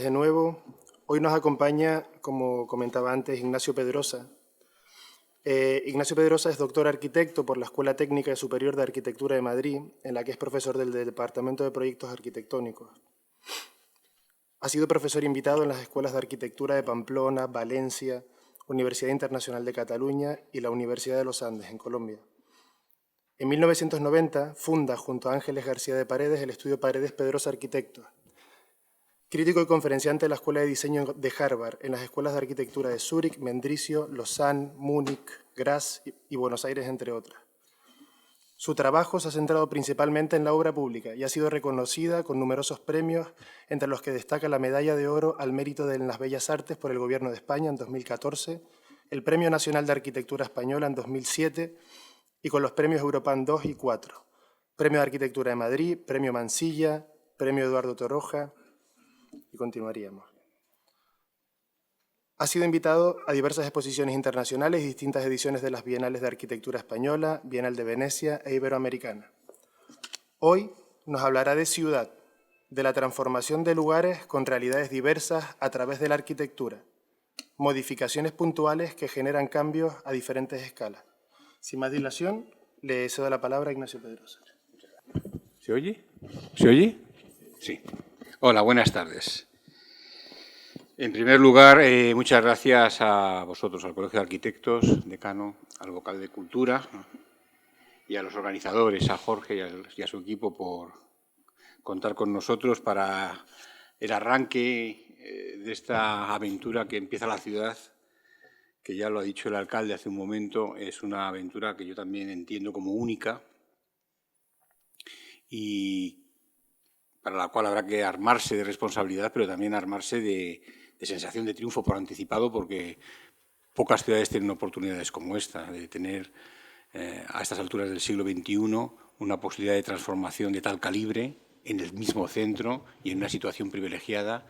tardes de nuevo. Hoy nos acompaña, como comentaba antes, Ignacio Pedrosa. Ignacio Pedrosa es doctor arquitecto por la Escuela Técnica Superior de Arquitectura de Madrid, en la que es profesor del Departamento de Proyectos Arquitectónicos. Ha sido profesor invitado en las escuelas de arquitectura de Pamplona, Valencia, Universidad Internacional de Cataluña y la Universidad de los Andes, en Colombia. En 1990 funda, junto a Ángeles García de Paredes, el estudio Paredes Pedrosa Arquitectos. Crítico y conferenciante de la Escuela de Diseño de Harvard, en las escuelas de arquitectura de Zúrich, Mendrisio, Lausanne, Múnich, Graz y Buenos Aires, entre otras. Su trabajo se ha centrado principalmente en la obra pública y ha sido reconocida con numerosos premios, entre los que destaca la Medalla de Oro al Mérito en las Bellas Artes por el Gobierno de España en 2014, el Premio Nacional de Arquitectura Española en 2007 y con los premios Europan 2 y 4, Premio de Arquitectura de Madrid, Premio Mansilla, Premio Eduardo Torroja, y continuaríamos. Ha sido invitado a diversas exposiciones internacionales y distintas ediciones de las Bienales de Arquitectura Española, Bienal de Venecia e Iberoamericana. Hoy nos hablará de ciudad, de la transformación de lugares con realidades diversas a través de la arquitectura, modificaciones puntuales que generan cambios a diferentes escalas. Sin más dilación, le cedo la palabra a Ignacio Pedrosa. ¿Se oye? ¿Se oye? Sí. Hola, buenas tardes. En primer lugar, muchas gracias a vosotros, al Colegio de Arquitectos, decano, al vocal de Cultura y a los organizadores, a Jorge y a su equipo por contar con nosotros para el arranque de esta aventura que empieza la ciudad, que ya lo ha dicho el alcalde hace un momento, es una aventura que yo también entiendo como única y para la cual habrá que armarse de responsabilidad, pero también armarse de sensación de triunfo por anticipado, porque pocas ciudades tienen oportunidades como esta, de tener a estas alturas del siglo XXI una posibilidad de transformación de tal calibre en el mismo centro y en una situación privilegiada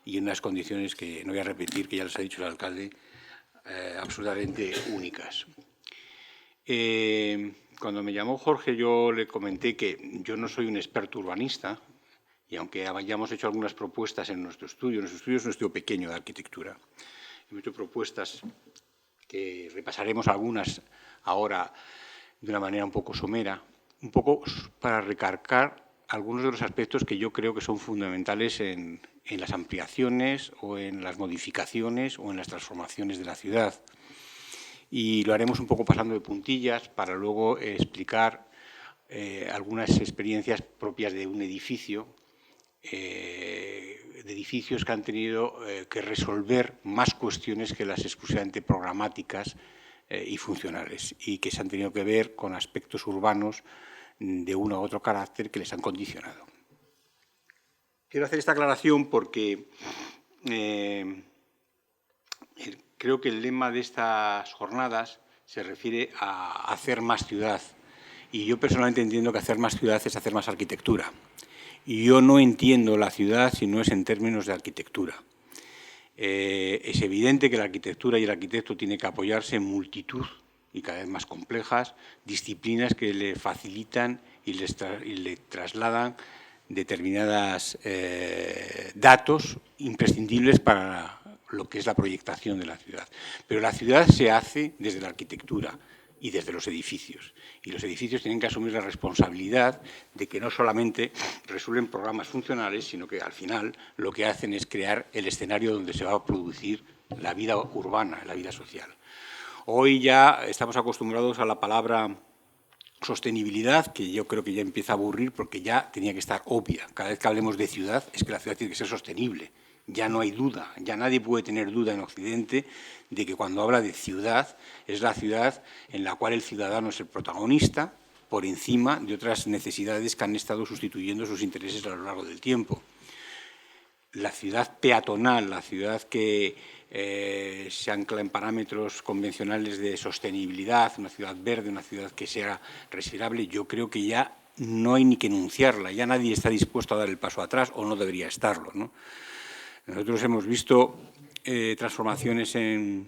y en unas condiciones que, no voy a repetir, que ya les ha dicho el alcalde, absolutamente únicas. Cuando me llamó Jorge, yo le comenté que yo no soy un experto urbanista, y aunque hayamos hecho algunas propuestas en nuestro estudio es un estudio pequeño de arquitectura, hemos hecho propuestas que repasaremos algunas ahora de una manera un poco somera, un poco para recargar algunos de los aspectos que yo creo que son fundamentales en las ampliaciones o en las modificaciones o en las transformaciones de la ciudad. Y lo haremos un poco pasando de puntillas para luego explicar algunas experiencias propias de un edificio, de edificios que han tenido que resolver más cuestiones que las exclusivamente programáticas y funcionales, y que se han tenido que ver con aspectos urbanos de uno u otro carácter que les han condicionado. Quiero hacer esta aclaración porque creo que el lema de estas jornadas se refiere a hacer más ciudad, y yo personalmente entiendo que hacer más ciudad es hacer más arquitectura. Y yo no entiendo la ciudad si no es en términos de arquitectura. Es evidente que la arquitectura y el arquitecto tienen que apoyarse en multitud y cada vez más complejas disciplinas que le facilitan y le trasladan determinados datos imprescindibles para lo que es la proyectación de la ciudad. Pero la ciudad se hace desde la arquitectura y desde los edificios. Y los edificios tienen que asumir la responsabilidad de que no solamente resuelven programas funcionales, sino que al final lo que hacen es crear el escenario donde se va a producir la vida urbana, la vida social. Hoy ya estamos acostumbrados a la palabra sostenibilidad, que yo creo que ya empieza a aburrir porque ya tenía que estar obvia. Cada vez que hablemos de ciudad es que la ciudad tiene que ser sostenible. Ya no hay duda, ya nadie puede tener duda en Occidente de que cuando habla de ciudad es la ciudad en la cual el ciudadano es el protagonista por encima de otras necesidades que han estado sustituyendo sus intereses a lo largo del tiempo. La ciudad peatonal, la ciudad que se ancla en parámetros convencionales de sostenibilidad, una ciudad verde, una ciudad que sea respirable, yo creo que ya no hay ni que enunciarla, ya nadie está dispuesto a dar el paso atrás o no debería estarlo, ¿no? Nosotros hemos visto transformaciones en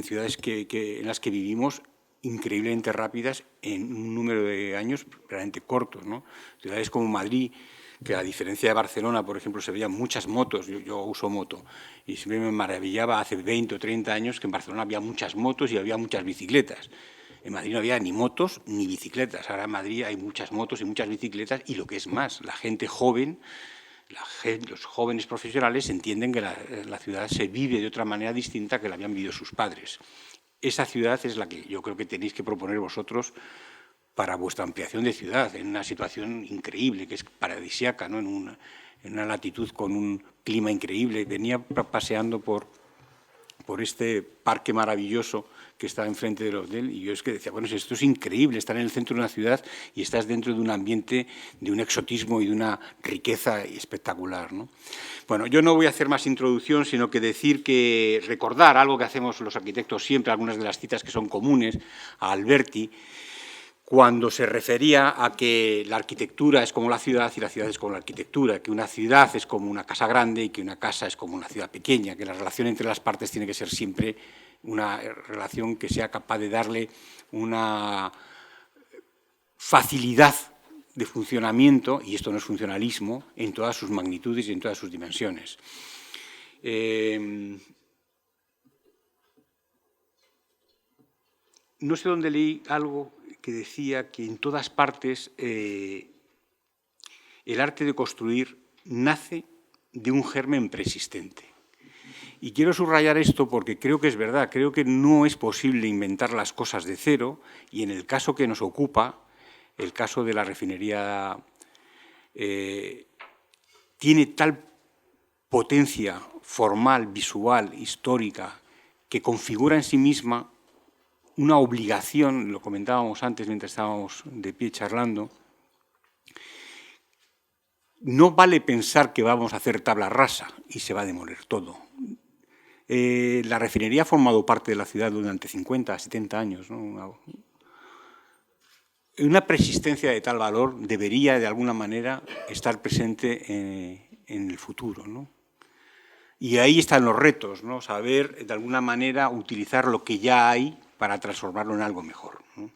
ciudades en las que vivimos increíblemente rápidas en un número de años realmente cortos, ¿no? Ciudades como Madrid, que a diferencia de Barcelona, por ejemplo, se veían muchas motos, yo uso moto, y siempre me maravillaba hace 20 o 30 años que en Barcelona había muchas motos y había muchas bicicletas. En Madrid no había ni motos ni bicicletas. Ahora en Madrid hay muchas motos y muchas bicicletas y lo que es más, la gente joven, los jóvenes profesionales entienden que la ciudad se vive de otra manera distinta que la habían vivido sus padres. Esa ciudad es la que yo creo que tenéis que proponer vosotros para vuestra ampliación de ciudad, en una situación increíble, que es paradisíaca, ¿no? en una latitud con un clima increíble. Venía paseando por este parque maravilloso que está enfrente del hotel, y yo es que decía, bueno, esto es increíble, estar en el centro de una ciudad y estás dentro de un ambiente de un exotismo y de una riqueza espectacular, ¿no? Bueno, yo no voy a hacer más introducción, sino que recordar algo que hacemos los arquitectos siempre, algunas de las citas que son comunes a Alberti, cuando se refería a que la arquitectura es como la ciudad y la ciudad es como la arquitectura, que una ciudad es como una casa grande y que una casa es como una ciudad pequeña, que la relación entre las partes tiene que ser siempre una relación que sea capaz de darle una facilidad de funcionamiento, y esto no es funcionalismo, en todas sus magnitudes y en todas sus dimensiones. No sé dónde leí algo que decía que en todas partes el arte de construir nace de un germen preexistente. Y quiero subrayar esto porque creo que es verdad, creo que no es posible inventar las cosas de cero, y en el caso que nos ocupa, el caso de la refinería, tiene tal potencia formal, visual, histórica, que configura en sí misma una obligación, lo comentábamos antes mientras estábamos de pie charlando. No vale pensar que vamos a hacer tabla rasa y se va a demoler todo. La refinería ha formado parte de la ciudad durante 50, 70 años, ¿no? Una persistencia de tal valor debería, de alguna manera, estar presente en el futuro, ¿no? Y ahí están los retos, ¿no? Saber, de alguna manera, utilizar lo que ya hay para transformarlo en algo mejor, ¿no?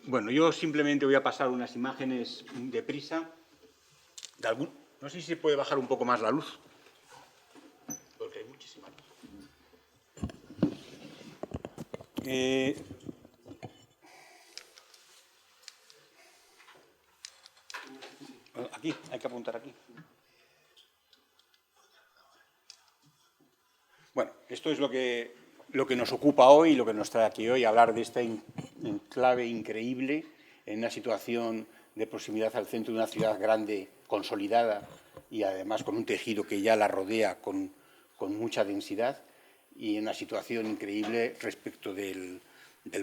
Bueno, yo simplemente voy a pasar unas imágenes deprisa. No sé si se puede bajar un poco más la luz, porque hay muchísima luz. Aquí, hay que apuntar aquí. Bueno, esto es lo que nos ocupa hoy, lo que nos trae aquí hoy, hablar de esta enclave increíble en una situación de proximidad al centro de una ciudad grande, consolidada, y además con un tejido que ya la rodea con mucha densidad, y en una situación increíble respecto del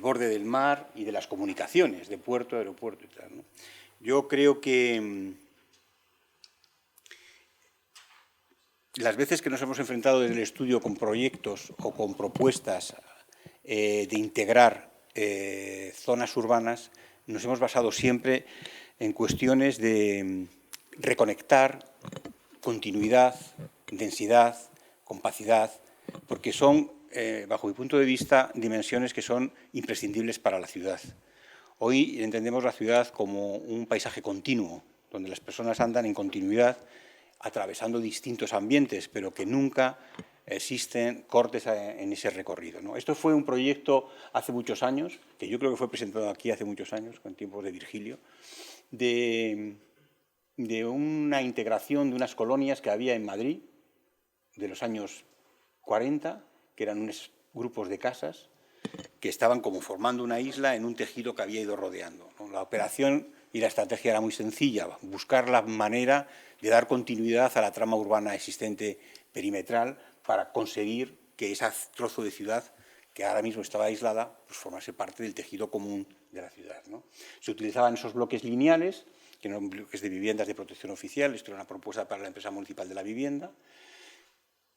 borde del mar y de las comunicaciones, de puerto, aeropuerto y tal, ¿no? Yo creo que las veces que nos hemos enfrentado en el estudio con proyectos o con propuestas de integrar zonas urbanas, nos hemos basado siempre en cuestiones de reconectar, continuidad, densidad, compacidad, porque son, bajo mi punto de vista, dimensiones que son imprescindibles para la ciudad. Hoy entendemos la ciudad como un paisaje continuo, donde las personas andan en continuidad, atravesando distintos ambientes, pero que nunca existen cortes en ese recorrido, ¿no? Esto fue un proyecto hace muchos años, que yo creo que fue presentado aquí hace muchos años, con tiempos de Virgilio, de una integración de unas colonias que había en Madrid, de los años 40, que eran unos grupos de casas que estaban como formando una isla en un tejido que había ido rodeando, ¿no? La operación y la estrategia era muy sencilla, buscar la manera de dar continuidad a la trama urbana existente perimetral para conseguir que ese trozo de ciudad que ahora mismo estaba aislada, pues formase parte del tejido común de la ciudad, ¿no? Se utilizaban esos bloques lineales, que no eran bloques de viviendas de protección oficial, esto era una propuesta para la empresa municipal de la vivienda,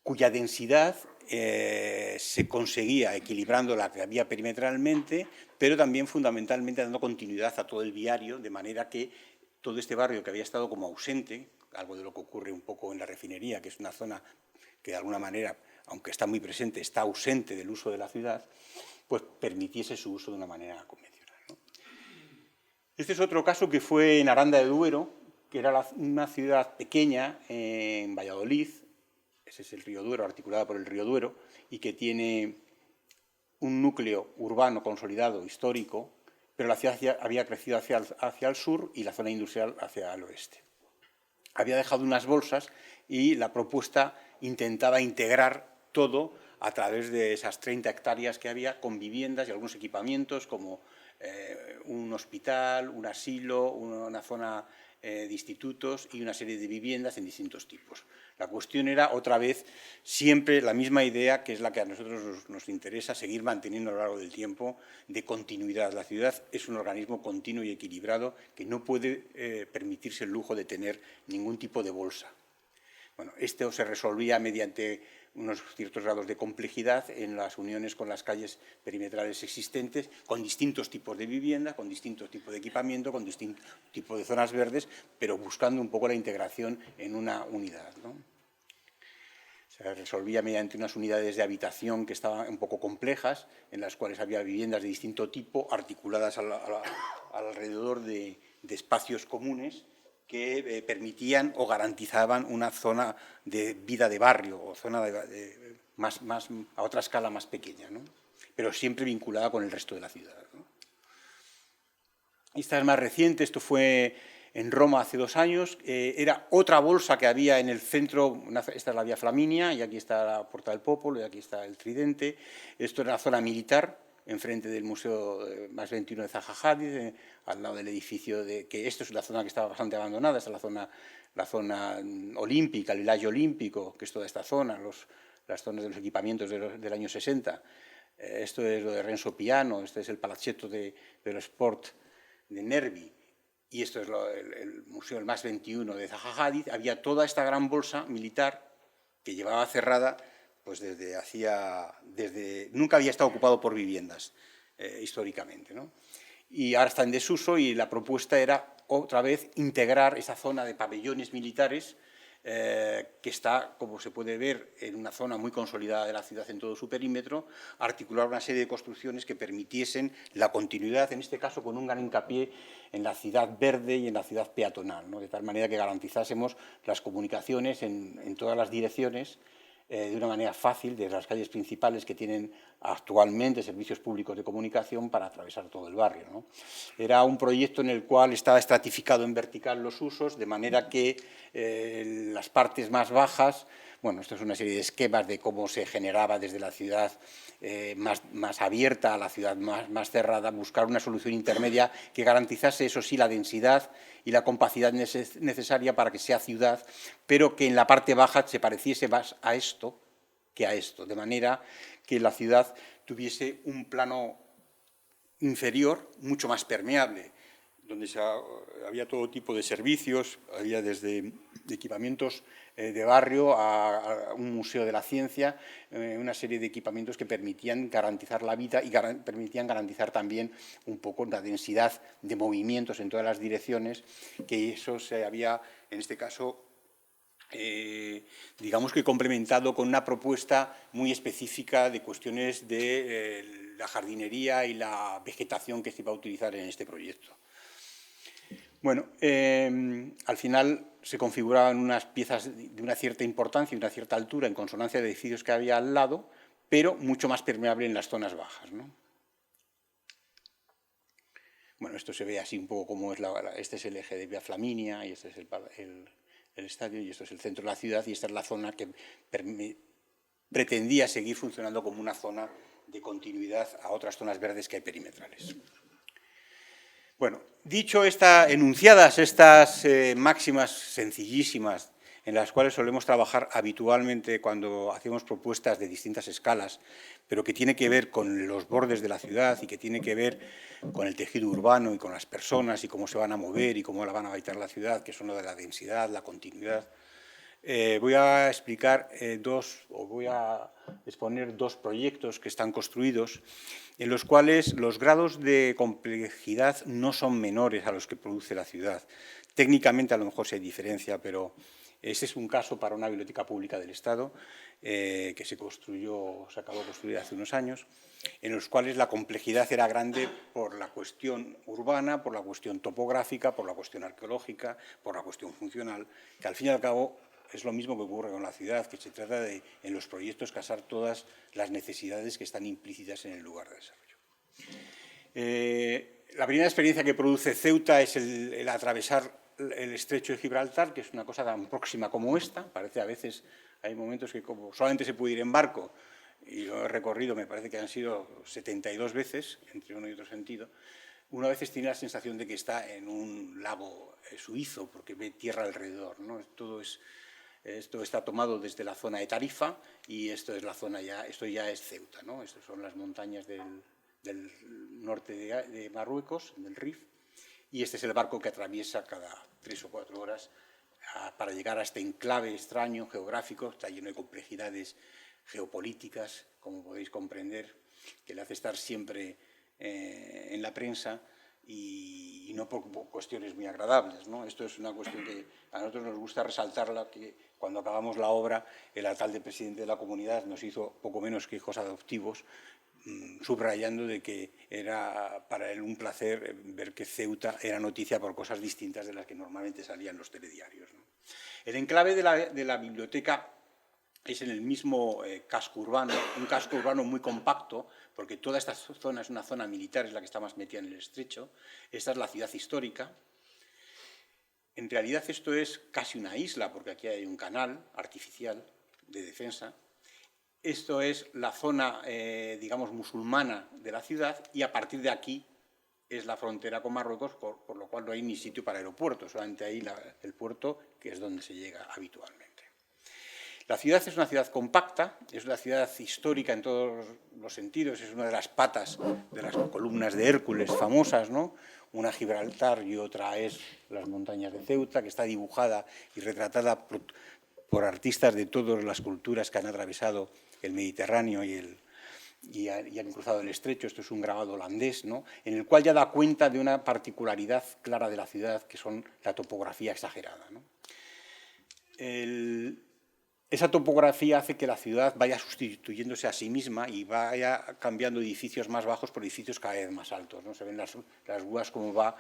cuya densidad se conseguía equilibrando la que había perimetralmente, pero también fundamentalmente dando continuidad a todo el viario, de manera que todo este barrio que había estado como ausente, algo de lo que ocurre un poco en la refinería, que es una zona que de alguna manera, aunque está muy presente, está ausente del uso de la ciudad, pues permitiese su uso de una manera convencional, ¿no? Este es otro caso que fue en Aranda de Duero, que era una ciudad pequeña en Valladolid. Ese es el río Duero, articulada por el río Duero, y que tiene un núcleo urbano consolidado, histórico, pero la ciudad había crecido hacia el sur y la zona industrial hacia el oeste. Había dejado unas bolsas y la propuesta intentaba integrar todo a través de esas 30 hectáreas que había, con viviendas y algunos equipamientos como un hospital, un asilo, una zona de institutos y una serie de viviendas en distintos tipos. La cuestión era, otra vez, siempre la misma idea, que es la que a nosotros nos interesa seguir manteniendo a lo largo del tiempo, de continuidad. La ciudad es un organismo continuo y equilibrado que no puede permitirse el lujo de tener ningún tipo de bolsa. Bueno, esto se resolvía mediante unos ciertos grados de complejidad en las uniones con las calles perimetrales existentes, con distintos tipos de vivienda, con distintos tipos de equipamiento, con distintos tipos de zonas verdes, pero buscando un poco la integración en una unidad, ¿no? Se resolvía mediante unas unidades de habitación que estaban un poco complejas, en las cuales había viviendas de distinto tipo, articuladas alrededor de espacios comunes, que permitían o garantizaban una zona de vida de barrio o zona a otra escala más pequeña, ¿no? Pero siempre vinculada con el resto de la ciudad, ¿no? Esta es más reciente, esto fue en Roma hace 2 años, era otra bolsa que había en el centro, esta es la Vía Flaminia, y aquí está la Porta del Popolo, y aquí está el Tridente. Esto era la zona militar, enfrente del Museo más 21 de Zaha Hadid, al lado del edificio, que esto es la zona que estaba bastante abandonada, esta es la zona olímpica, el villaggio olímpico, que es toda esta zona, las zonas de los equipamientos del año 60. Esto es lo de Renzo Piano, este es el Palazzetto dello Sport de Nervi, y esto es el Museo del más 21 de Zaha Hadid. Había toda esta gran bolsa militar que llevaba cerrada pues nunca había estado ocupado por viviendas históricamente, ¿no? Y ahora está en desuso, y la propuesta era otra vez integrar esa zona de pabellones militares que está, como se puede ver, en una zona muy consolidada de la ciudad en todo su perímetro, articular una serie de construcciones que permitiesen la continuidad, en este caso con un gran hincapié en la ciudad verde y en la ciudad peatonal, ¿no? De tal manera que garantizásemos las comunicaciones en todas las direcciones, de una manera fácil, desde las calles principales que tienen actualmente servicios públicos de comunicación para atravesar todo el barrio, ¿no? Era un proyecto en el cual estaba estratificado en vertical los usos, de manera que las partes más bajas, bueno, esto es una serie de esquemas de cómo se generaba desde la ciudad más abierta a la ciudad más cerrada, buscar una solución intermedia que garantizase, eso sí, la densidad y la compacidad necesaria para que sea ciudad, pero que en la parte baja se pareciese más a esto que a esto, de manera que la ciudad tuviese un plano inferior mucho más permeable, donde había todo tipo de servicios, había desde equipamientos de barrio a un museo de la ciencia, una serie de equipamientos que permitían garantizar la vida y permitían garantizar también un poco la densidad de movimientos en todas las direcciones, que eso se había, en este caso, digamos que complementado con una propuesta muy específica de cuestiones de la jardinería y la vegetación que se iba a utilizar en este proyecto. Bueno, al final se configuraban unas piezas de una cierta importancia y una cierta altura en consonancia de edificios que había al lado, pero mucho más permeable en las zonas bajas, ¿no? Bueno, esto se ve así un poco como es este es el eje de Vía Flaminia, y este es el estadio, y esto es el centro de la ciudad, y esta es la zona que pretendía seguir funcionando como una zona de continuidad a otras zonas verdes que hay perimetrales. Bueno, enunciadas estas máximas sencillísimas en las cuales solemos trabajar habitualmente cuando hacemos propuestas de distintas escalas, pero que tiene que ver con los bordes de la ciudad y que tiene que ver con el tejido urbano y con las personas y cómo se van a mover y cómo la van a habitar la ciudad, que son lo de la densidad, la continuidad. Voy a exponer 2 proyectos que están construidos, en los cuales los grados de complejidad no son menores a los que produce la ciudad. Técnicamente a lo mejor sí hay diferencia, pero Este es un caso para una biblioteca pública del Estado que se acabó de construir hace unos años, en los cuales la complejidad era grande por la cuestión urbana, por la cuestión topográfica, por la cuestión arqueológica, por la cuestión funcional, que al fin y al cabo es lo mismo que ocurre con la ciudad, que se trata de, en los proyectos, casar todas las necesidades que están implícitas en el lugar de desarrollo. La primera experiencia que produce Ceuta es el atravesar el estrecho de Gibraltar, que es una cosa tan próxima como esta. Parece a veces, hay momentos que como solamente se puede ir en barco, y lo he recorrido, me parece que han sido 72 veces, entre uno y otro sentido, uno a veces tiene la sensación de que está en un lago suizo, porque ve tierra alrededor, ¿no? Esto está tomado desde la zona de Tarifa y esto es la zona esto ya es Ceuta, ¿no? Estas son las montañas del norte de Marruecos, del Rif, y este es el barco que atraviesa cada 3 o 4 horas para llegar a este enclave extraño, geográfico, está lleno de complejidades geopolíticas, como podéis comprender, que le hace estar siempre en la prensa y no por cuestiones muy agradables, ¿no? Esto es una cuestión que a nosotros nos gusta resaltarla, que cuando acabamos la obra, el alcalde presidente de la comunidad nos hizo poco menos que hijos adoptivos, subrayando de que era para él un placer ver que Ceuta era noticia por cosas distintas de las que normalmente salían los telediarios, ¿no? El enclave de la biblioteca es en el mismo casco urbano, un casco urbano muy compacto, porque toda esta zona es una zona militar, es la que está más metida en el estrecho. Esta es la ciudad histórica. En realidad esto es casi una isla, porque aquí hay un canal artificial de defensa. Esto es la zona, digamos, musulmana de la ciudad, y a partir de aquí es la frontera con Marruecos, por lo cual no hay ni sitio para aeropuertos, solamente hay el puerto, que es donde se llega habitualmente. La ciudad es una ciudad compacta, es una ciudad histórica en todos los sentidos, es una de las patas de las columnas de Hércules famosas, ¿no? Una Gibraltar y otra es las montañas de Ceuta, que está dibujada y retratada por artistas de todas las culturas que han atravesado el Mediterráneo y han cruzado el estrecho. Esto es un grabado holandés, ¿no? En el cual ya da cuenta de una particularidad clara de la ciudad, que son la topografía exagerada, ¿no? Esa topografía hace que la ciudad vaya sustituyéndose a sí misma y vaya cambiando edificios más bajos por edificios cada vez más altos, ¿no? Se ven las grúas como va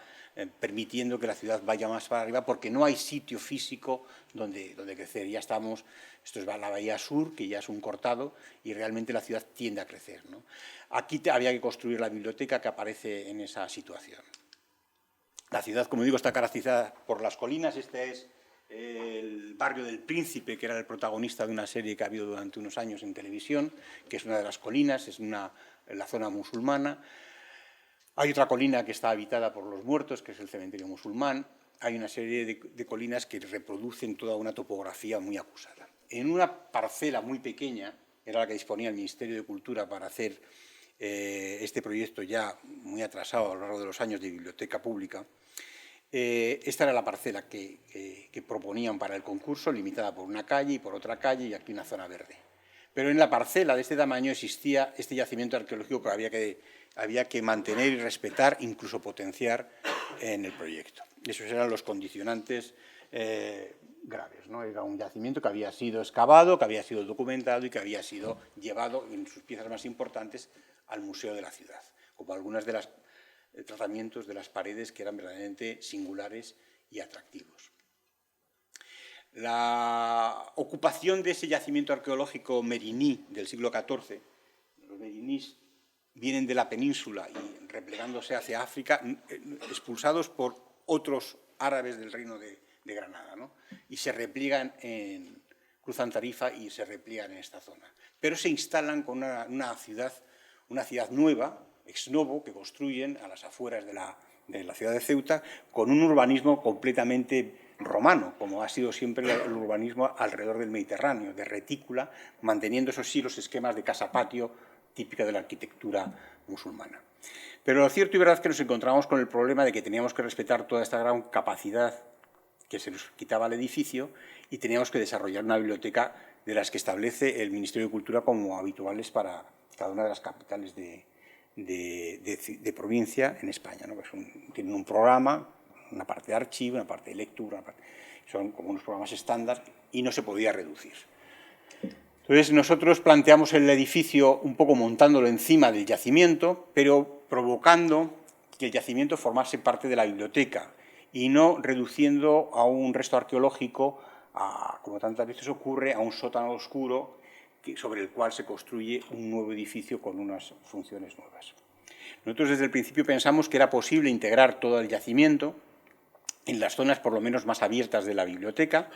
permitiendo que la ciudad vaya más para arriba, porque no hay sitio físico donde crecer. Ya estamos, esto es la Bahía Sur, que ya es un cortado, y realmente la ciudad tiende a crecer, ¿no? Aquí había que construir la biblioteca, que aparece en esa situación. La ciudad, como digo, está caracterizada por las colinas. Este es el barrio del Príncipe, que era el protagonista de una serie que ha habido durante unos años en televisión, que es una de las colinas, es la zona musulmana. Hay otra colina que está habitada por los muertos, que es el cementerio musulmán. Hay una serie de colinas que reproducen toda una topografía muy acusada. En una parcela muy pequeña, era la que disponía el Ministerio de Cultura para hacer este proyecto ya muy atrasado a lo largo de los años de biblioteca pública. Esta era la parcela que proponían para el concurso, limitada por una calle y por otra calle, y aquí una zona verde. Pero en la parcela de este tamaño existía este yacimiento arqueológico que había que mantener y respetar, incluso potenciar en el proyecto. Esos eran los condicionantes graves, ¿no? Era un yacimiento que había sido excavado, que había sido documentado y que había sido llevado en sus piezas más importantes al Museo de la Ciudad, como algunas de las tratamientos de las paredes que eran verdaderamente singulares y atractivos. La ocupación de ese yacimiento arqueológico meriní del siglo XIV, los merinís vienen de la península y replegándose hacia África, expulsados por otros árabes del reino de Granada, ¿no? Y se repliegan cruzan Tarifa y se repliegan en esta zona. Pero se instalan con una ciudad nueva, ex novo, que construyen a las afueras de la ciudad de Ceuta, con un urbanismo completamente romano, como ha sido siempre el urbanismo alrededor del Mediterráneo, de retícula, manteniendo, eso sí, los esquemas de casa-patio típica de la arquitectura musulmana. Pero lo cierto y verdad es que nos encontramos con el problema de que teníamos que respetar toda esta gran capacidad que se nos quitaba al edificio y teníamos que desarrollar una biblioteca de las que establece el Ministerio de Cultura como habituales para cada una de las capitales de provincia en España, ¿no? Tienen un programa, una parte de archivo, una parte de lectura. son como unos programas estándar y no se podía reducir. Entonces, nosotros planteamos el edificio un poco montándolo encima del yacimiento, pero provocando que el yacimiento formase parte de la biblioteca y no reduciendo a un resto arqueológico, como tantas veces ocurre, a un sótano oscuro sobre el cual se construye un nuevo edificio con unas funciones nuevas. Nosotros desde el principio pensamos que era posible integrar todo el yacimiento en las zonas por lo menos más abiertas de la biblioteca,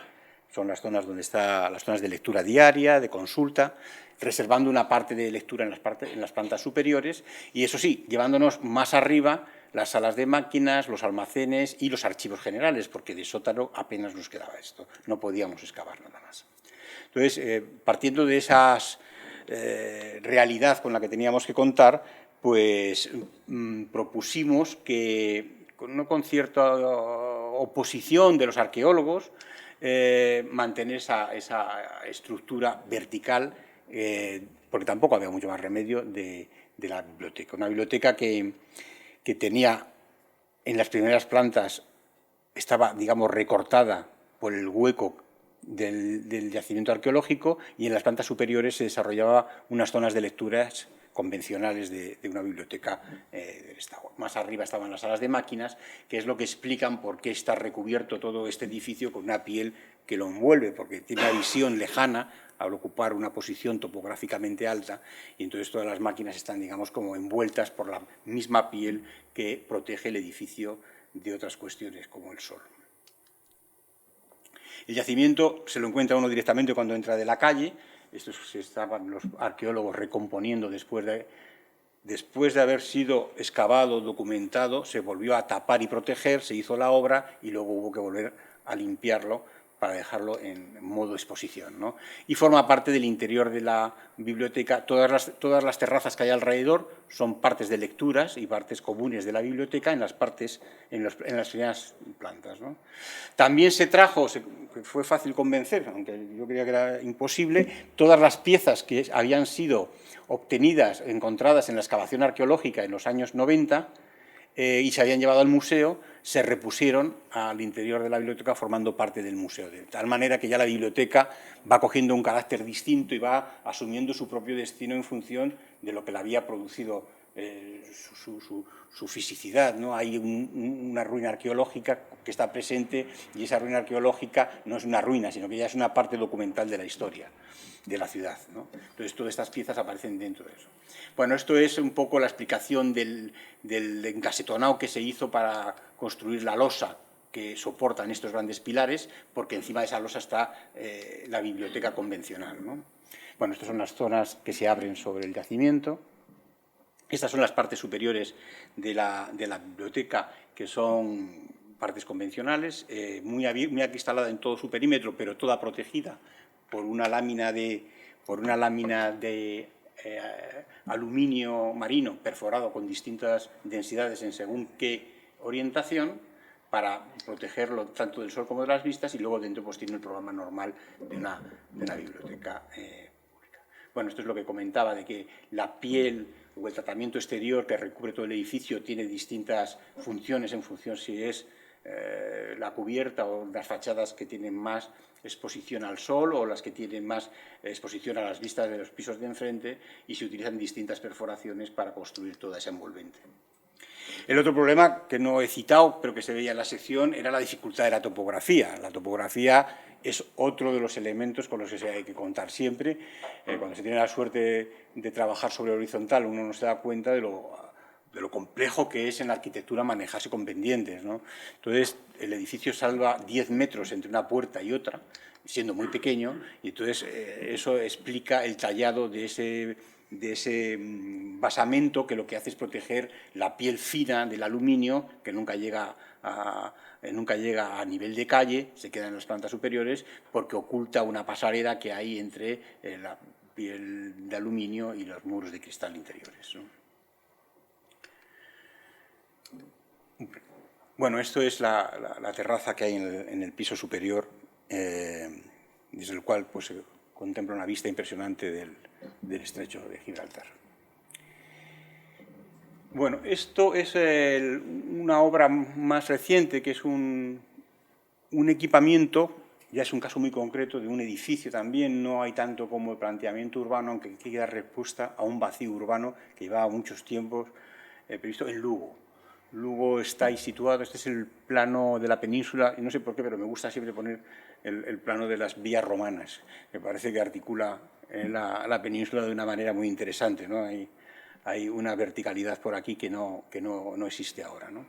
son las zonas donde están las zonas de lectura diaria, de consulta, reservando una parte de lectura en las plantas superiores y, eso sí, llevándonos más arriba las salas de máquinas, los almacenes y los archivos generales, porque de sótano apenas nos quedaba esto, no podíamos excavar nada más. Entonces, partiendo de esa realidad con la que teníamos que contar, pues propusimos que, no con cierta oposición de los arqueólogos, mantener esa estructura vertical, porque tampoco había mucho más remedio de la biblioteca. Una biblioteca que tenía en las primeras plantas, estaba, digamos, recortada por el hueco del yacimiento arqueológico y en las plantas superiores se desarrollaban unas zonas de lecturas convencionales de una biblioteca del Estado. Más arriba estaban las salas de máquinas, que es lo que explican por qué está recubierto todo este edificio con una piel que lo envuelve, porque tiene una visión lejana al ocupar una posición topográficamente alta y entonces todas las máquinas están, digamos, como envueltas por la misma piel que protege el edificio de otras cuestiones como el sol. El yacimiento se lo encuentra uno directamente cuando entra de la calle. Estos estaban los arqueólogos recomponiendo después de haber sido excavado, documentado, se volvió a tapar y proteger, se hizo la obra y luego hubo que volver a limpiarlo para dejarlo en modo exposición, ¿no? Y forma parte del interior de la biblioteca. Todas las terrazas que hay alrededor son partes de lecturas y partes comunes de la biblioteca en las primeras plantas, ¿no? También se trajo, fue fácil convencer, aunque yo creía que era imposible, todas las piezas que habían sido obtenidas, encontradas en la excavación arqueológica en los años 90 y se habían llevado al museo, se repusieron al interior de la biblioteca formando parte del museo, de tal manera que ya la biblioteca va cogiendo un carácter distinto y va asumiendo su propio destino en función de lo que le había producido su fisicidad, ¿no? Hay una ruina arqueológica que está presente y esa ruina arqueológica no es una ruina, sino que ya es una parte documental de la historia de la ciudad, ¿no? Entonces, todas estas piezas aparecen dentro de eso. Bueno, esto es un poco la explicación del encasetonado que se hizo para construir la losa que soportan estos grandes pilares, porque encima de esa losa está la biblioteca convencional, ¿no? Bueno, estas son las zonas que se abren sobre el yacimiento. Estas son las partes superiores de la biblioteca, que son partes convencionales, muy acristalada en todo su perímetro, pero toda protegida por una lámina de aluminio marino perforado con distintas densidades en según qué orientación, para protegerlo tanto del sol como de las vistas, y luego dentro pues tiene el programa normal de una biblioteca pública. Bueno, esto es lo que comentaba, de que la piel o el tratamiento exterior que recubre todo el edificio tiene distintas funciones en función si es la cubierta o las fachadas que tienen más exposición al sol o las que tienen más exposición a las vistas de los pisos de enfrente, y se utilizan distintas perforaciones para construir toda esa envolvente. El otro problema que no he citado, pero que se veía en la sección, era la dificultad de la topografía. La topografía es otro de los elementos con los que hay que contar siempre. Cuando se tiene la suerte de trabajar sobre horizontal, uno no se da cuenta de lo complejo que es en la arquitectura manejarse con pendientes, ¿no? Entonces, el edificio salva 10 metros entre una puerta y otra, siendo muy pequeño, y entonces eso explica el tallado de ese basamento, que lo que hace es proteger la piel fina del aluminio, que nunca llega a nivel de calle, se queda en las plantas superiores, porque oculta una pasarela que hay entre la piel de aluminio y los muros de cristal interiores, ¿no? Bueno, esto es la terraza que hay en el piso superior, desde el cual pues, se contempla una vista impresionante del estrecho de Gibraltar. Bueno, esto es una obra más reciente, que es un un equipamiento, ya es un caso muy concreto de un edificio también, no hay tanto como el planteamiento urbano, aunque hay que dar respuesta a un vacío urbano que llevaba muchos tiempos previsto en Lugo. Lugo está ahí situado, este es el plano de la península, y no sé por qué, pero me gusta siempre poner el plano de las vías romanas, me parece que articula la península de una manera muy interesante, ¿no? Hay una verticalidad por aquí que no existe ahora, ¿no?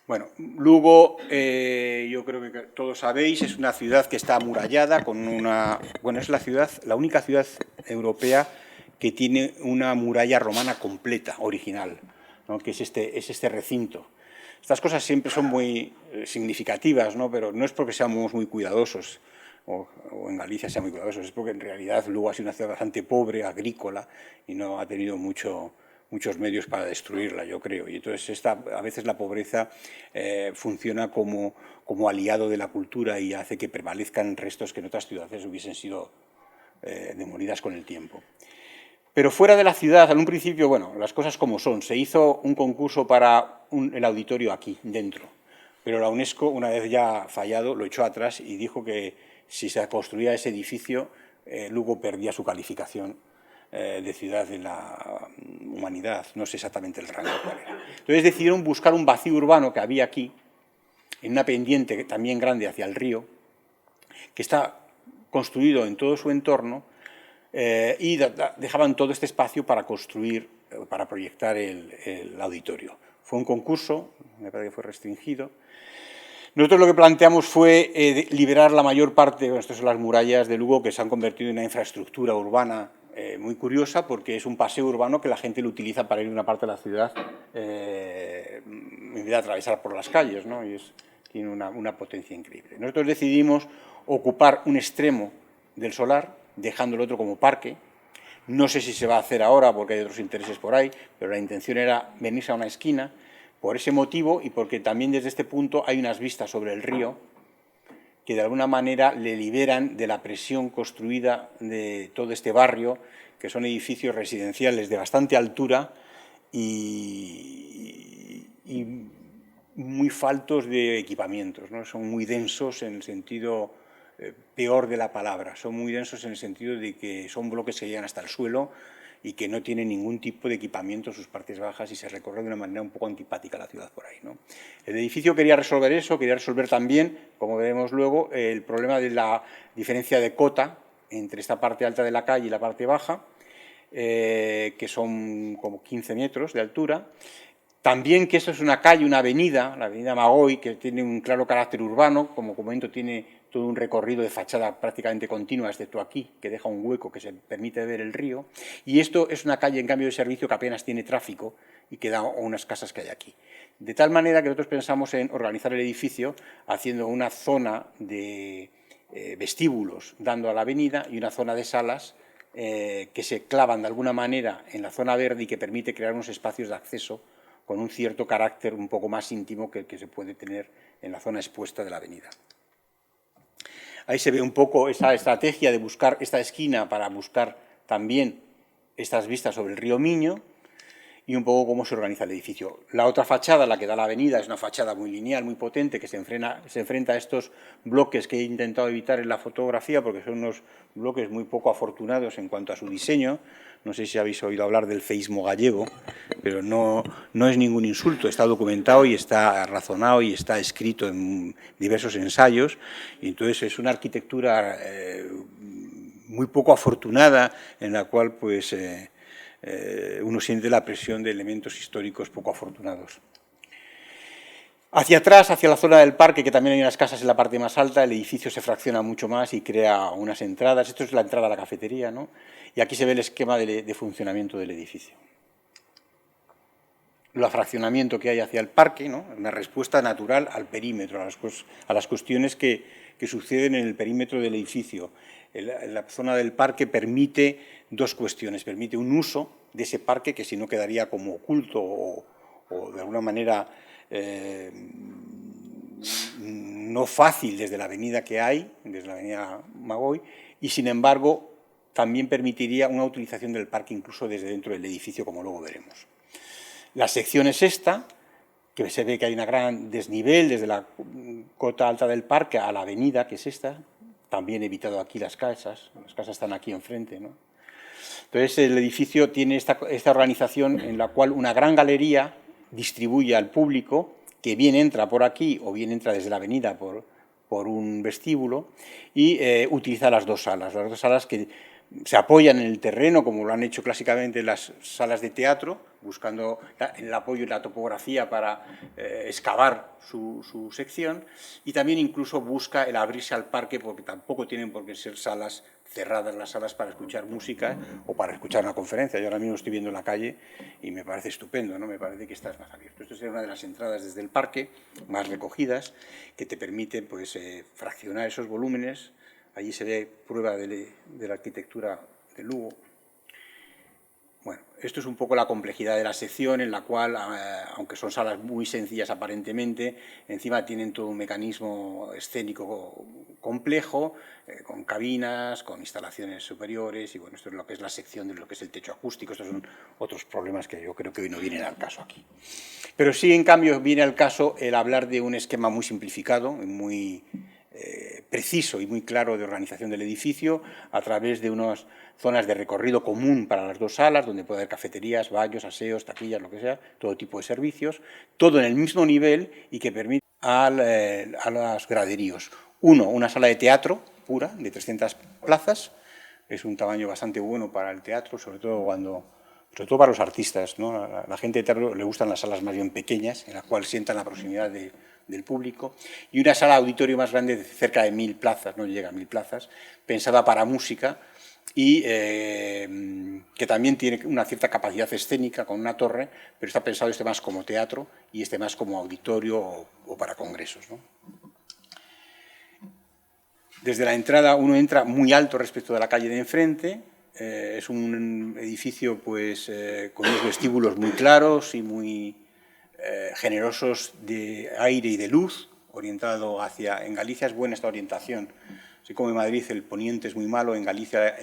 Bueno, Lugo, yo creo que todos sabéis, es una ciudad que está amurallada con una... Bueno, es la única ciudad europea que tiene una muralla romana completa, original, ¿no? Que es este recinto. Estas cosas siempre son muy significativas, ¿no? Pero no es porque seamos muy cuidadosos, o en Galicia sean muy cuidadosos, es porque en realidad Lugo ha sido una ciudad bastante pobre, agrícola, y no ha tenido muchos medios para destruirla, yo creo. Y entonces a veces la pobreza funciona como aliado de la cultura y hace que prevalezcan restos que en otras ciudades hubiesen sido demolidas con el tiempo. Pero fuera de la ciudad, en un principio, bueno, las cosas como son. Se hizo un concurso para el auditorio aquí, dentro. Pero la UNESCO, una vez ya fallado, lo echó atrás y dijo que si se construía ese edificio, Lugo perdía su calificación de ciudad de la humanidad. No sé exactamente el rango cuál era. Entonces decidieron buscar un vacío urbano que había aquí, en una pendiente también grande hacia el río, que está construido en todo su entorno, y dejaban todo este espacio para construir, para proyectar el auditorio. Fue un concurso, me parece que fue restringido. Nosotros lo que planteamos fue liberar la mayor parte, bueno, estas son las murallas de Lugo, que se han convertido en una infraestructura urbana muy curiosa, porque es un paseo urbano que la gente lo utiliza para ir de una parte de la ciudad en vez de atravesar por las calles, ¿no? Y tiene una potencia increíble. Nosotros decidimos ocupar un extremo del solar, dejando el otro como parque. No sé si se va a hacer ahora porque hay otros intereses por ahí, pero la intención era venirse a una esquina por ese motivo y porque también desde este punto hay unas vistas sobre el río que de alguna manera le liberan de la presión construida de todo este barrio, que son edificios residenciales de bastante altura y muy faltos de equipamientos, ¿no? Son muy densos en el sentido peor de la palabra, son muy densos en el sentido de que son bloques que llegan hasta el suelo y que no tienen ningún tipo de equipamiento en sus partes bajas y se recorre de una manera un poco antipática la ciudad por ahí, ¿no? El edificio quería resolver eso, quería resolver también, como veremos luego, el problema de la diferencia de cota entre esta parte alta de la calle y la parte baja, que son como 15 metros de altura. También que esto es una calle, una avenida, la avenida Magoy, que tiene un claro carácter urbano, como comento, tiene todo un recorrido de fachada prácticamente continua, excepto aquí, que deja un hueco que se permite ver el río. Y esto es una calle, en cambio, de servicio que apenas tiene tráfico y que da a unas casas que hay aquí. De tal manera que nosotros pensamos en organizar el edificio haciendo una zona de vestíbulos dando a la avenida y una zona de salas que se clavan de alguna manera en la zona verde y que permite crear unos espacios de acceso con un cierto carácter un poco más íntimo que el que se puede tener en la zona expuesta de la avenida. Ahí se ve un poco esa estrategia de buscar esta esquina para buscar también estas vistas sobre el río Miño y un poco cómo se organiza el edificio. La otra fachada, la que da a la avenida, es una fachada muy lineal, muy potente, que se enfrenta a estos bloques que he intentado evitar en la fotografía porque son unos bloques muy poco afortunados en cuanto a su diseño. No sé si habéis oído hablar del feísmo gallego, pero no es ningún insulto, está documentado y está razonado y está escrito en diversos ensayos. Y entonces es una arquitectura muy poco afortunada en la cual pues uno siente la presión de elementos históricos poco afortunados. Hacia atrás, hacia la zona del parque, que también hay unas casas en la parte más alta, el edificio se fracciona mucho más y crea unas entradas. Esto es la entrada a la cafetería, ¿no? Y aquí se ve el esquema de funcionamiento del edificio. El fraccionamiento que hay hacia el parque, ¿no? Una respuesta natural al perímetro, a las cuestiones que suceden en el perímetro del edificio. La zona del parque permite dos cuestiones. Permite un uso de ese parque que si no quedaría como oculto o de alguna manera no fácil desde la avenida que hay, desde la avenida Magoy, y sin embargo también permitiría una utilización del parque incluso desde dentro del edificio, como luego veremos. La sección es esta, que se ve que hay un gran desnivel desde la cota alta del parque a la avenida, que es esta. También he evitado aquí las casas están aquí enfrente, ¿no? Entonces, el edificio tiene esta organización en la cual una gran galería distribuye al público, que bien entra por aquí o bien entra desde la avenida por un vestíbulo, y utiliza las dos salas que se apoyan en el terreno, como lo han hecho clásicamente las salas de teatro, buscando el apoyo y la topografía para excavar su sección, y también incluso busca el abrirse al parque, porque tampoco tienen por qué ser salas cerradas las salas para escuchar música o para escuchar una conferencia. Yo ahora mismo estoy viendo la calle y me parece estupendo, ¿no? Me parece que estás más abierto. Esto es una de las entradas desde el parque, más recogidas, que te permiten pues, fraccionar esos volúmenes. Allí se ve prueba de la arquitectura de Lugo. Bueno, esto es un poco la complejidad de la sección, en la cual, aunque son salas muy sencillas aparentemente, encima tienen todo un mecanismo escénico complejo, con cabinas, con instalaciones superiores, y bueno, esto es lo que es la sección de lo que es el techo acústico. Estos son otros problemas que yo creo que hoy no vienen al caso aquí. Pero sí, en cambio, viene al caso el hablar de un esquema muy simplificado, muy preciso y muy claro de organización del edificio, a través de unas zonas de recorrido común para las dos salas, donde puede haber cafeterías, baños, aseos, taquillas, lo que sea, todo tipo de servicios, todo en el mismo nivel y que permite a los graderíos. Una sala de teatro pura, de 300 plazas, es un tamaño bastante bueno para el teatro, sobre todo para los artistas, ¿no? A la gente de teatro le gustan las salas más bien pequeñas, en las cuales sientan la proximidad del público, y una sala auditorio más grande de cerca de 1000 plazas, no llega a 1000 plazas, pensada para música y que también tiene una cierta capacidad escénica con una torre, pero está pensado este más como teatro y este más como auditorio o para congresos, ¿no? Desde la entrada uno entra muy alto respecto de la calle de enfrente. Es un edificio pues, con unos vestíbulos muy claros y muy generosos de aire y de luz, orientado hacia... En Galicia es buena esta orientación. Así como en Madrid el poniente es muy malo, en Galicia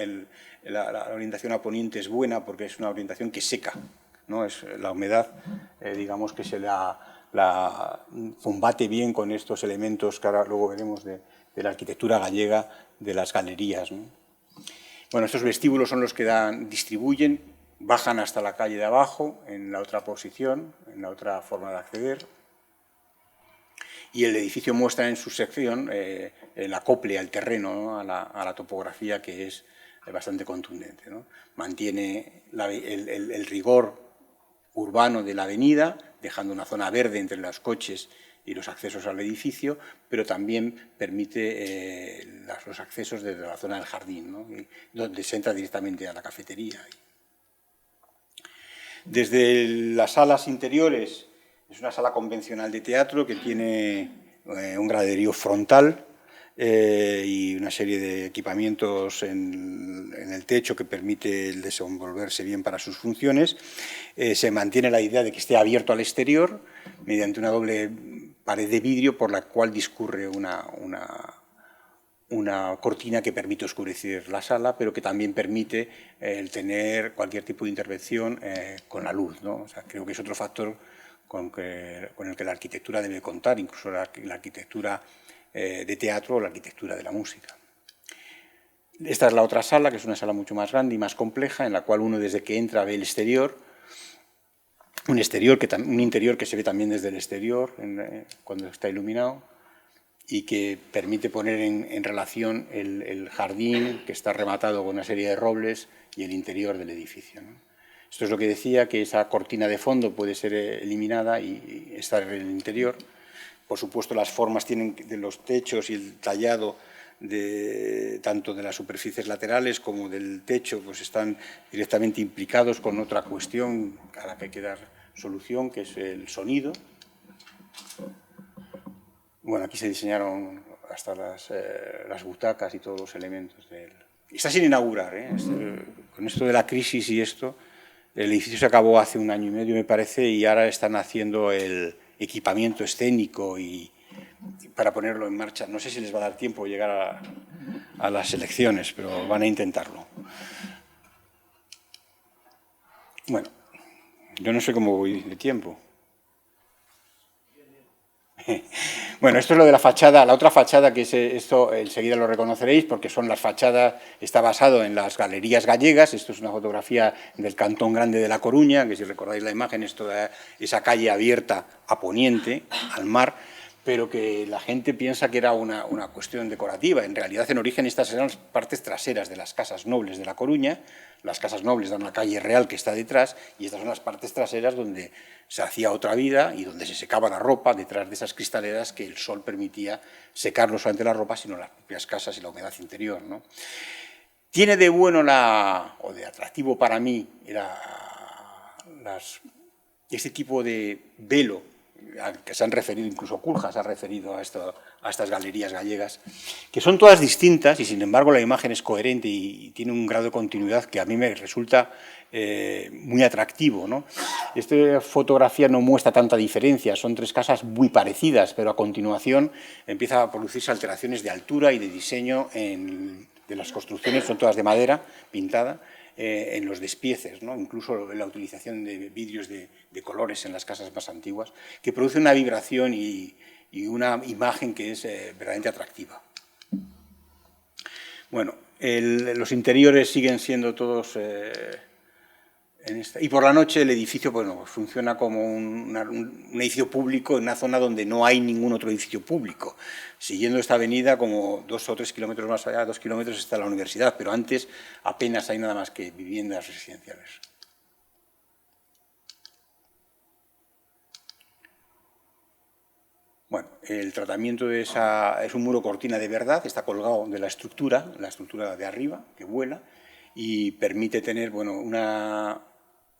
la orientación a poniente es buena porque es una orientación que seca, ¿no? Es la humedad, digamos que se la combate bien con estos elementos que ahora luego veremos de la arquitectura gallega, de las galerías, ¿no? Bueno, estos vestíbulos son los que distribuyen, bajan hasta la calle de abajo, en la otra posición, en la otra forma de acceder, y el edificio muestra en su sección el acople al terreno, ¿no? a la topografía, que es bastante contundente, ¿no? Mantiene el rigor urbano de la avenida, dejando una zona verde entre los coches y los accesos al edificio, pero también permite los accesos desde la zona del jardín, ¿no? Donde se entra directamente a la cafetería. Desde las salas interiores, es una sala convencional de teatro que tiene un graderío frontal y una serie de equipamientos en el techo que permite el desenvolverse bien para sus funciones. Se mantiene la idea de que esté abierto al exterior mediante una doble pared de vidrio por la cual discurre una cortina que permite oscurecer la sala, pero que también permite el tener cualquier tipo de intervención con la luz, ¿no? O sea, creo que es otro factor con el que la arquitectura debe contar, incluso la arquitectura de teatro o la arquitectura de la música. Esta es la otra sala, que es una sala mucho más grande y más compleja, en la cual uno desde que entra ve el exterior, un interior que se ve también desde el exterior cuando está iluminado, y que permite poner en relación el jardín, que está rematado con una serie de robles, y el interior del edificio, ¿no? Esto es lo que decía, que esa cortina de fondo puede ser eliminada y estar en el interior. Por supuesto, las formas de los techos y el tallado tanto de las superficies laterales como del techo pues están directamente implicados con otra cuestión a la que hay que dar solución, que es el sonido. Bueno, aquí se diseñaron hasta las butacas y todos los elementos Está sin inaugurar, ¿eh? Con esto de la crisis y esto, el edificio se acabó hace 1 año y medio, me parece, y ahora están haciendo el equipamiento escénico para ponerlo en marcha. No sé si les va a dar tiempo llegar a las elecciones, pero van a intentarlo. Bueno, yo no sé cómo voy de tiempo. Bueno, esto es lo de la fachada, la otra fachada, que es esto, enseguida lo reconoceréis, porque son las fachadas, está basado en las galerías gallegas. Esto es una fotografía del Cantón Grande de La Coruña, que si recordáis la imagen es toda esa calle abierta a poniente, al mar, pero que la gente piensa que era una cuestión decorativa. En realidad, en origen, estas eran las partes traseras de las casas nobles de La Coruña. Las casas nobles dan la calle real que está detrás, y estas son las partes traseras donde se hacía otra vida y donde se secaba la ropa detrás de esas cristaleras que el sol permitía secar no solamente la ropa, sino las propias casas y la humedad interior, ¿no? Tiene de bueno o de atractivo para mí este tipo de velo al que se han referido, incluso Culja se ha referido a estas galerías gallegas, que son todas distintas y sin embargo la imagen es coherente y tiene un grado de continuidad que a mí me resulta muy atractivo, ¿no? Esta fotografía no muestra tanta diferencia, son tres casas muy parecidas, pero a continuación empiezan a producirse alteraciones de altura y de diseño de las construcciones, son todas de madera pintada, en los despieces, ¿no? Incluso la utilización de vidrios de colores en las casas más antiguas, que produce una vibración y una imagen que es verdaderamente atractiva. Bueno, los interiores siguen siendo todos... y por la noche el edificio, bueno, funciona como un edificio público en una zona donde no hay ningún otro edificio público. Siguiendo esta avenida, como 2 o 3 kilómetros más allá, 2 kilómetros, está la universidad, pero antes apenas hay nada más que viviendas residenciales. Bueno, el tratamiento es un muro cortina de verdad, está colgado de la estructura de arriba, que vuela, y permite tener, bueno, una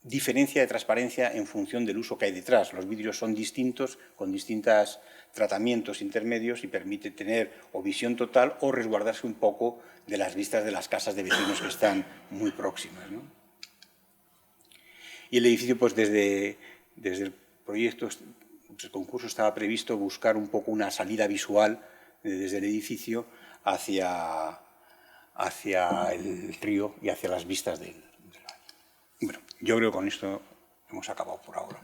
diferencia de transparencia en función del uso que hay detrás. Los vidrios son distintos, con distintos tratamientos intermedios, y permite tener o visión total o resguardarse un poco de las vistas de las casas de vecinos que están muy próximas, ¿no? Y el edificio, pues desde el proyecto, el concurso estaba previsto buscar un poco una salida visual desde el edificio hacia el río y hacia las vistas del valle. Bueno, yo creo que con esto hemos acabado por ahora.